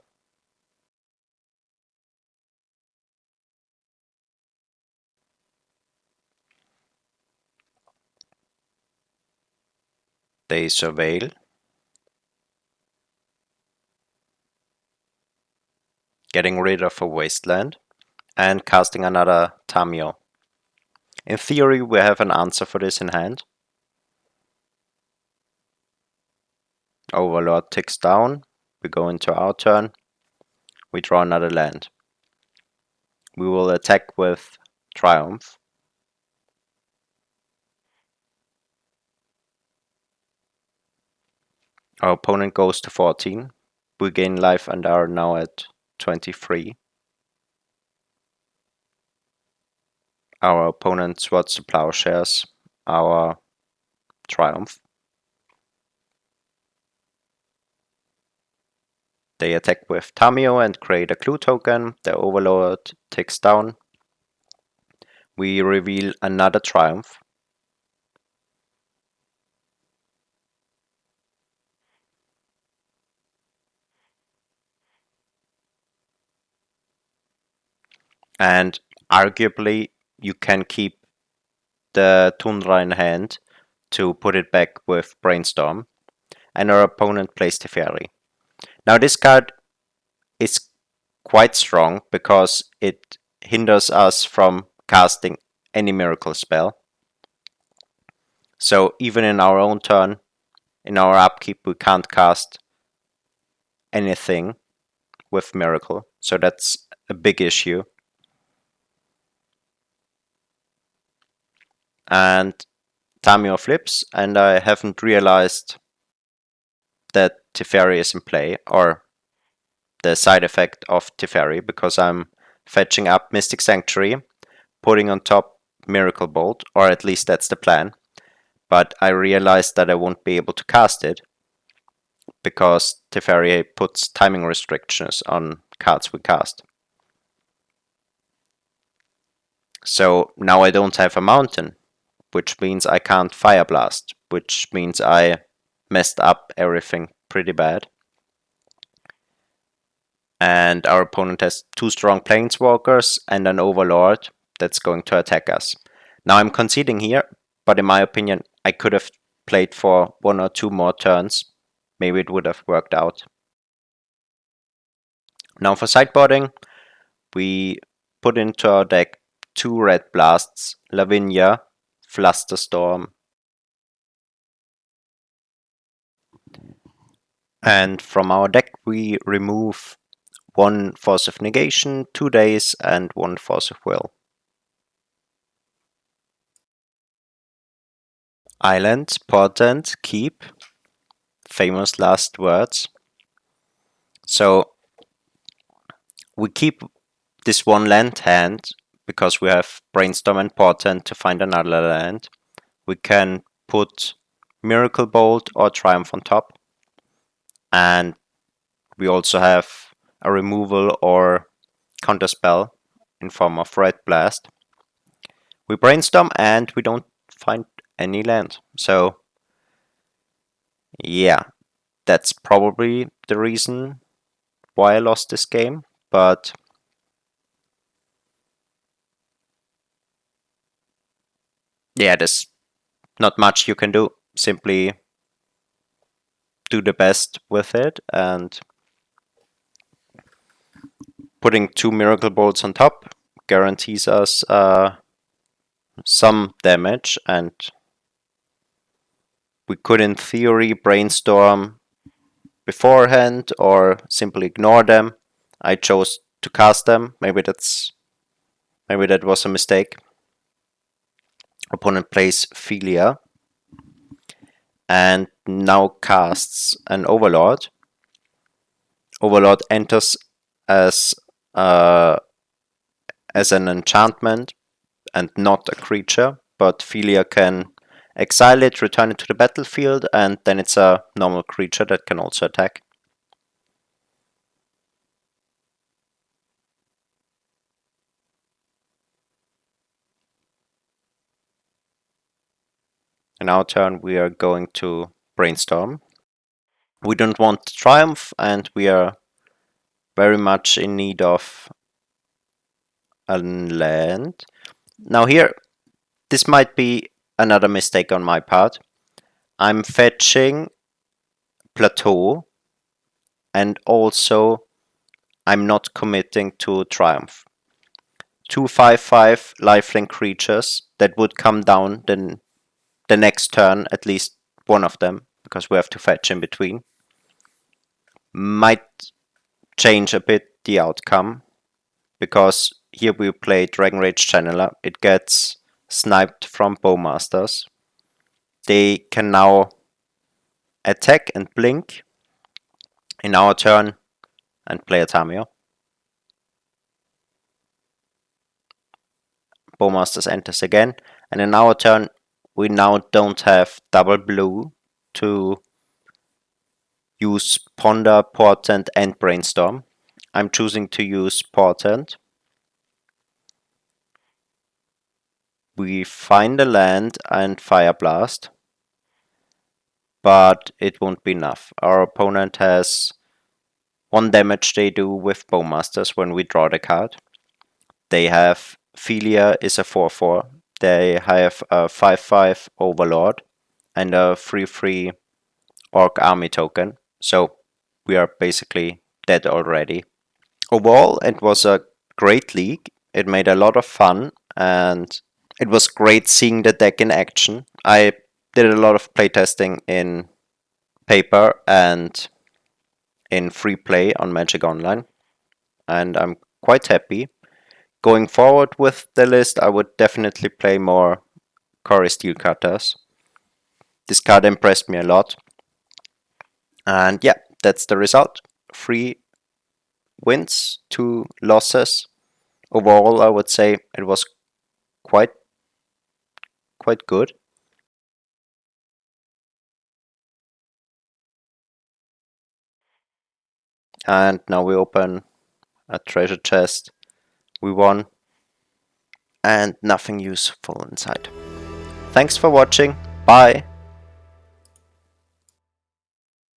They surveil. Getting rid of a wasteland and casting another Tamio. In theory, we have an answer for this in hand. Overlord ticks down. We go into our turn. We draw another land. We will attack with Triumph. Our opponent goes to 14. We gain life and are now at 23. Our opponent swats the plowshares. Our Triumph. They attack with Tamio and create a clue token. The Overlord ticks down. We reveal another Triumph. And arguably, you can keep the Tundra in hand to put it back with Brainstorm. and our opponent plays Teferi. Now this card is quite strong because it hinders us from casting any miracle spell. So even in our own turn, in our upkeep, we can't cast anything with miracle. So that's a big issue. And Tamio flips, and I haven't realized that Teferi is in play, or the side effect of Teferi, because I'm fetching up Mystic Sanctuary, putting on top Miracle Bolt, or at least that's the plan. But I realized that I won't be able to cast it because Teferi puts timing restrictions on cards we cast. So now I don't have a mountain, which means I can't Fire Blast, which means I messed up everything pretty bad. And our opponent has 2 strong Planeswalkers and an Overlord that's going to attack us. Now I'm conceding here, but in my opinion, I could have played for 1 or 2 more turns. Maybe it would have worked out. Now for sideboarding, we put into our deck 2 red blasts, Lavinia, Flusterstorm, and from our deck we remove 1 Force of Negation, 2 Days, and 1 Force of Will. Island, Portent, Keep, famous last words. So we keep this 1 land hand because we have Brainstorm and Portent to find another land. We can put Miracle Bolt or Triumph on top, and we also have a removal or counterspell in form of Red Blast. We Brainstorm and we don't find any land. So yeah, that's probably the reason why I lost this game, but yeah, there's not much you can do. Simply do the best with it, and putting 2 Miracle Bolts on top guarantees us some damage, and we could in theory Brainstorm beforehand or simply ignore them. I chose to cast them. Maybe that was a mistake. Opponent plays Philia and now casts an Overlord. Overlord enters as an enchantment and not a creature, but Philia can exile it, return it to the battlefield, and then it's a normal creature that can also attack. In our turn, we are going to Brainstorm. We don't want Triumph, and we are very much in need of a land. Now here, this might be another mistake on my part. I'm fetching Plateau, and also I'm not committing to Triumph. 2 5/5 lifelink creatures that would come down then the next turn, at least one of them, because we have to fetch in between, might change a bit the outcome, because here we play Dragon Rage Channeler. It gets sniped from Bowmasters. They can now attack and blink in our turn and play a Tamio. Bowmasters enters again, and in our turn we now don't have double blue to use Ponder, Portent, and Brainstorm. I'm choosing to use Portent. We find a land and Fire Blast, but it won't be enough. Our opponent has 1 damage they do with Bowmasters when we draw the card. They have Philia is a 4/4. They have a 5/5 Overlord and a 3/3 Orc army token, so we are basically dead already. Overall, it was a great league. It made a lot of fun, and it was great seeing the deck in action. I did a lot of playtesting in paper and in free play on Magic Online, and I'm quite happy. Going forward with the list, I would definitely play more Core Steel Cutters. This card impressed me a lot. And yeah, that's the result. 3 wins, 2 losses. Overall, I would say it was quite good. And now we open a treasure chest. We won, and nothing useful inside. Thanks for watching. Bye.